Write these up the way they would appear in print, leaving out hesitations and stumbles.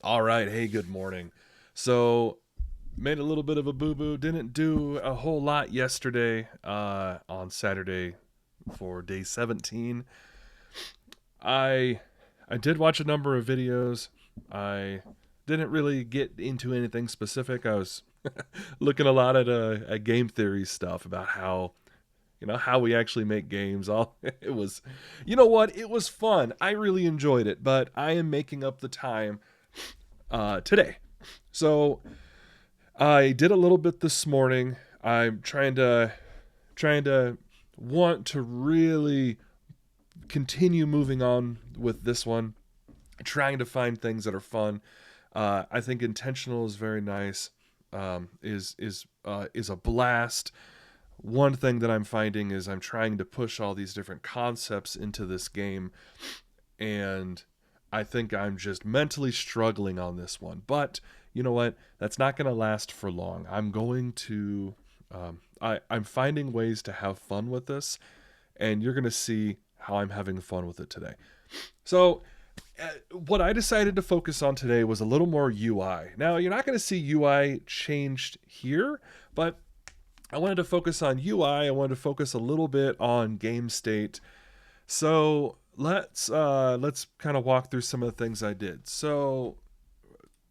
All right. Hey, good morning. So, made a little bit of a boo boo. Didn't do a whole lot yesterday on Saturday for day 17. I I did watch a number of videos. I didn't really get into anything specific. I was looking a lot at game theory stuff about how we actually make games. All it was, you know what? It was fun. I really enjoyed it, but I am making up the time today. So I did a little bit this morning. I'm trying to want to really continue moving on with this one, trying to find things that are fun. I think intentional is very nice. Is a blast. One thing that I'm finding is I'm trying to push all these different concepts into this game, and I think I'm just mentally struggling on this one. But you know what? That's not going to last for long. I'm going to. I'm finding ways to have fun with this, and you're going to see how I'm having fun with it today. So, what I decided to focus on today was a little more UI. Now, you're not going to see UI changed here, but I wanted to focus on UI. I wanted to focus a little bit on game state. So let's kind of walk through some of the things I did. So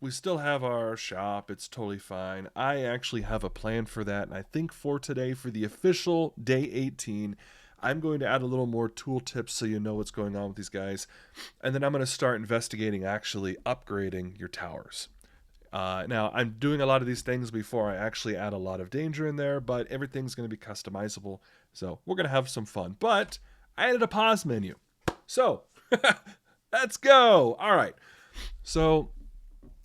we still have our shop. It's totally fine. I actually have a plan for that, and I think for today, for the official day 18, I'm going to add a little more tooltips so you know what's going on with these guys, and then I'm going to start investigating actually upgrading your towers. Now, I'm doing a lot of these things before I actually add a lot of danger in there, but everything's going to be customizable, so we're going to have some fun. But I added a pause menu. So, let's go. All right. So,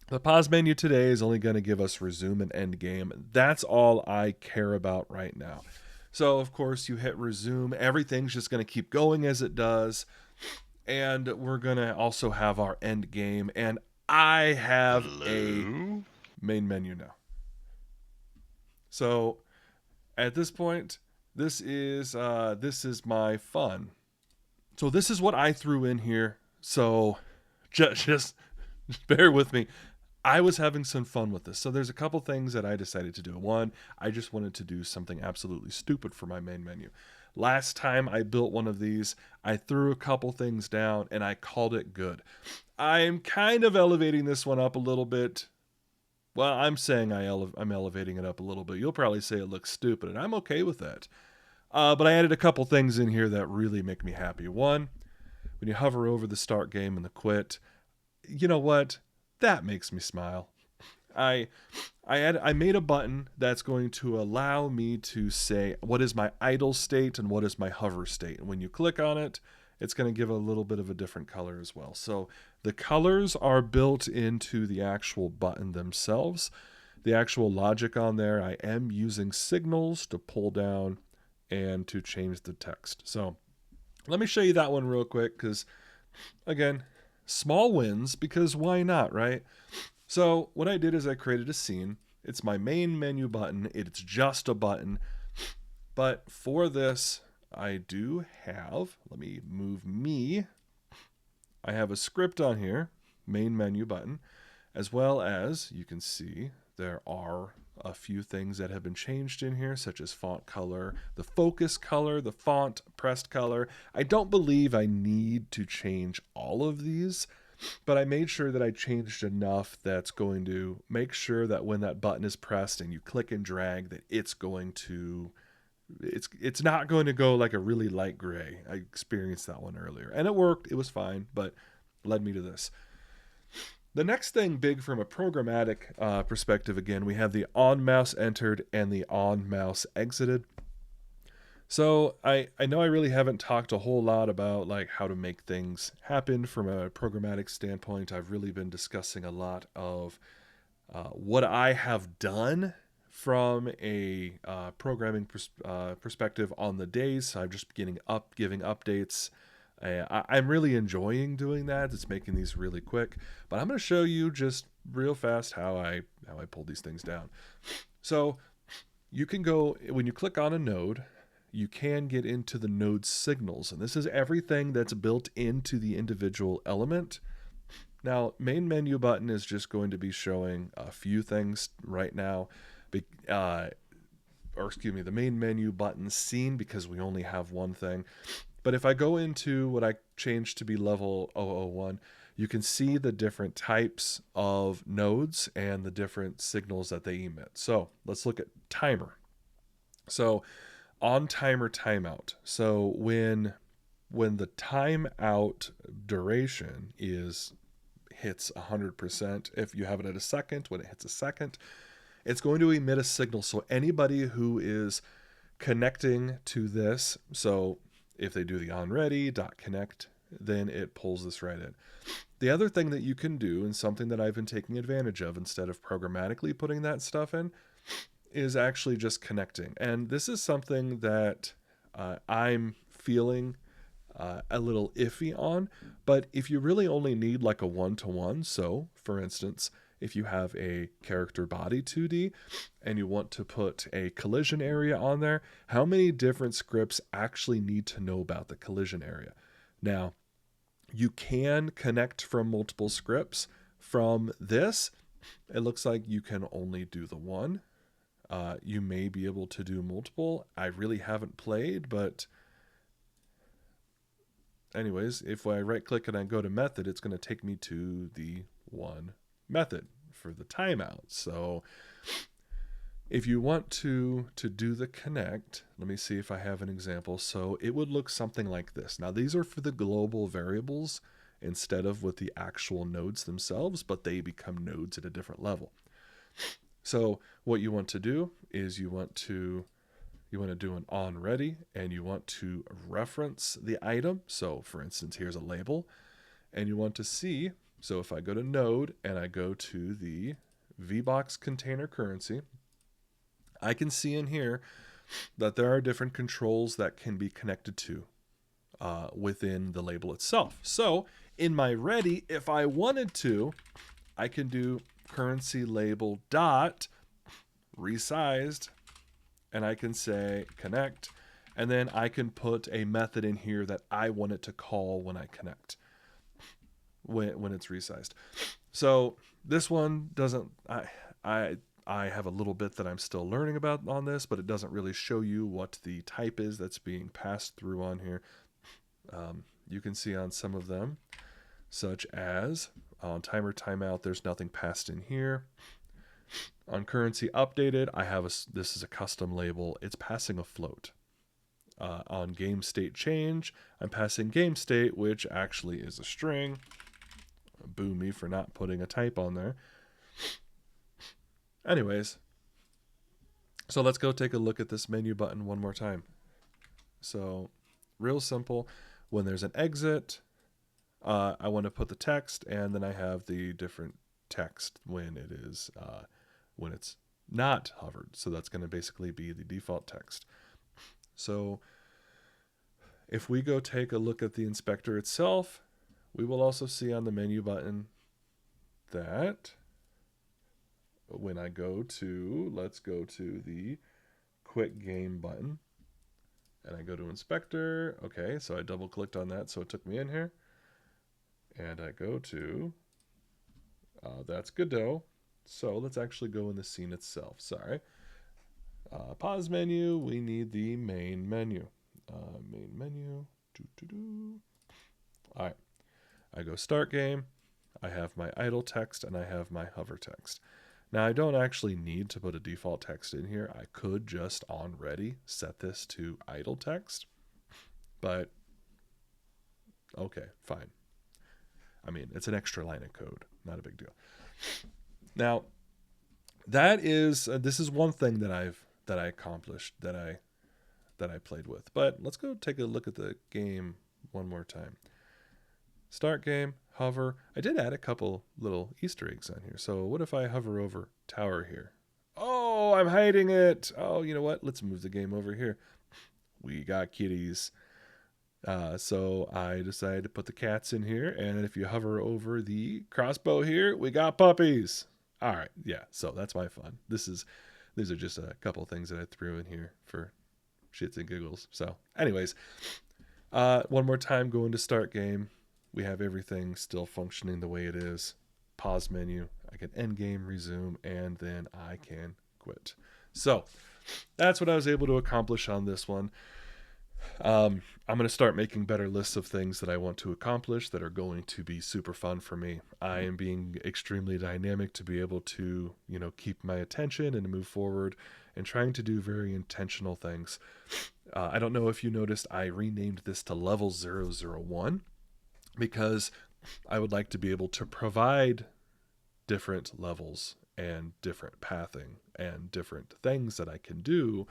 the pause menu today is only going to give us resume and end game. That's all I care about right now. So, of course, you hit resume. Everything's just going to keep going as it does. And we're going to also have our end game. And I have a Hello? main menu now. So, at this point, this is my fun. So, this is what I threw in here. So, just bear with me. I was having some fun with this. So there's a couple things that I decided to do. One, I just wanted to do something absolutely stupid for my main menu. Last time I built one of these, I threw a couple things down and I called it good. I'm kind of elevating this one up a little bit. Well, I'm saying I'm elevating it up a little bit. You'll probably say it looks stupid, and I'm okay with that. But I added a couple things in here that really make me happy. One, when you hover over the start game and the quit, you know what? That makes me smile. I I made a button that's going to allow me to say what is my idle state and what is my hover state. And when you click on it, it's going to give a little bit of a different color as well. So the colors are built into the actual button themselves. The actual logic on there, I am using signals to pull down and to change the text. So let me show you that one real quick because, again, small wins because why not, right? So what I did is I created a scene. It's my main menu button. It's just a button. But for this, I do have, let me move me. I have a script on here, main menu button, as well as you can see there are a few things that have been changed in here, such as font color, the focus color, the font pressed color. I don't believe I need to change all of these, but I made sure that I changed enough that's going to make sure that when that button is pressed and you click and drag, that it's not going to go like a really light gray. I experienced that one earlier, and it worked. It was fine, but led me to this. The next thing big from a programmatic perspective, again, we have the on mouse entered and the on mouse exited. So I know I really haven't talked a whole lot about like how to make things happen from a programmatic standpoint. I've really been discussing a lot of what I have done from a perspective on the days. So I'm just giving updates. I'm really enjoying doing that. It's making these really quick, but I'm going to show you just real fast how I pull these things down. So you can go when you click on a node, you can get into the node signals, and this is everything that's built into the individual element. Now, main menu button is just going to be showing a few things right now. Uh, or excuse me, the main menu button seen because we only have one thing. But if I go into what I changed to be level 001, you can see the different types of nodes and the different signals that they emit. So let's look at timer. So on timer timeout. So when the timeout duration is hits 100%, if you have it at a second, when it hits a second, it's going to emit a signal. So anybody who is connecting to this, so if they do the onReady.connect, then it pulls this right in. The other thing that you can do, and something that I've been taking advantage of instead of programmatically putting that stuff in, is actually just connecting. And this is something that I'm feeling a little iffy on. But if you really only need like a one-to-one, so for instance, if you have a character body 2D and you want to put a collision area on there, how many different scripts actually need to know about the collision area? Now, you can connect from multiple scripts. From this, it looks like you can only do the one. You may be able to do multiple. I really haven't played, but anyways, if I right click and I go to method, it's going to take me to the one method for the timeout. So if you want to do the connect, let me see if I have an example. So it would look something like this. Now these are for the global variables instead of with the actual nodes themselves, but they become nodes at a different level. So what you want to do is you want to do an onReady, and you want to reference the item. So for instance, here's a label, and you want to see, so if I go to node and I go to the VBox container currency, I can see in here that there are different controls that can be connected to within the label itself. So in my ready, if I wanted to, I can do currency label dot resized, and I can say connect, and then I can put a method in here that I want it to call when I connect, when it's resized. So this one doesn't, I have a little bit that I'm still learning about on this, but it doesn't really show you what the type is that's being passed through on here. You can see on some of them, such as on timer timeout, there's nothing passed in here. On currency updated, I have this is a custom label. It's passing a float. On game state change, I'm passing game state, which actually is a string. Boo me for not putting a type on there. Anyways, so let's go take a look at this menu button one more time. So real simple. When there's an exit, I want to put the text, and then I have the different text when it is when it's not hovered. So that's going to basically be the default text. So if we go take a look at the inspector itself, we will also see on the menu button that when I go to, let's go to the quick game button, and I go to inspector. Okay, so I double clicked on that, so it took me in here. And I go to, that's Godot. So let's actually go in the scene itself. Sorry. Pause menu, we need the main menu. Main menu. All right. I go start game. I have my idle text and I have my hover text. Now I don't actually need to put a default text in here. I could just on ready set this to idle text. But okay, fine. I mean, it's an extra line of code, not a big deal. Now, this is one thing that I accomplished that I played with. But let's go take a look at the game one more time. Start game, hover. I did add a couple little Easter eggs on here. So what if I hover over tower here? Oh, I'm hiding it. Oh, you know what? Let's move the game over here. We got kitties. So I decided to put the cats in here, and if you hover over the crossbow here, we got puppies. All right, yeah. So that's my fun. These are just a couple things that I threw in here for shits and giggles. So, anyways, one more time, go into start game. we have everything still functioning the way it is. Pause menu, I can end game, resume, and then I can quit. So that's what I was able to accomplish on this one. I'm going to start making better lists of things that I want to accomplish that are going to be super fun for me. I am being extremely dynamic to be able to, keep my attention and move forward and trying to do very intentional things. I don't know if you noticed, I renamed this to level 001 because I would like to be able to provide different levels and different pathing and different things that I can do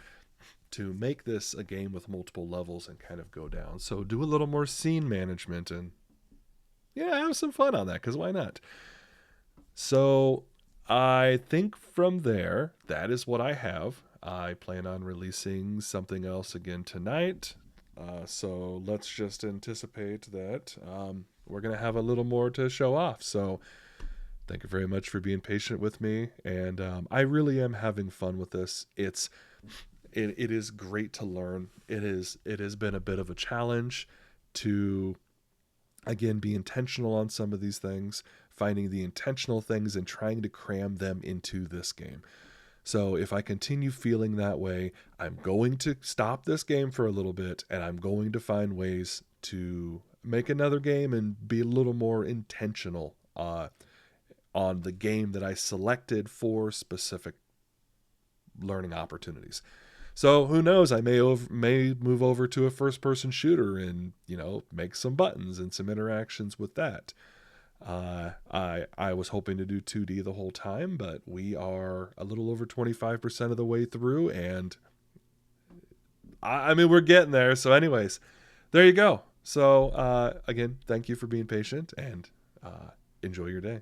to make this a game with multiple levels and kind of go down. So do a little more scene management and have some fun on that, because why not? So I think from there, that is what I have. I plan on releasing something else again tonight. So let's just anticipate that we're going to have a little more to show off. So thank you very much for being patient with me. And I really am having fun with this. It is great to learn. It has been a bit of a challenge to, again, be intentional on some of these things, finding the intentional things and trying to cram them into this game. So if I continue feeling that way, I'm going to stop this game for a little bit, and I'm going to find ways to make another game and be a little more intentional on the game that I selected for specific learning opportunities. So who knows? I may move over to a first-person shooter and make some buttons and some interactions with that. I was hoping to do 2D the whole time, but we are a little over 25% of the way through, and I mean we're getting there. So, anyways, there you go. So again, thank you for being patient, and enjoy your day.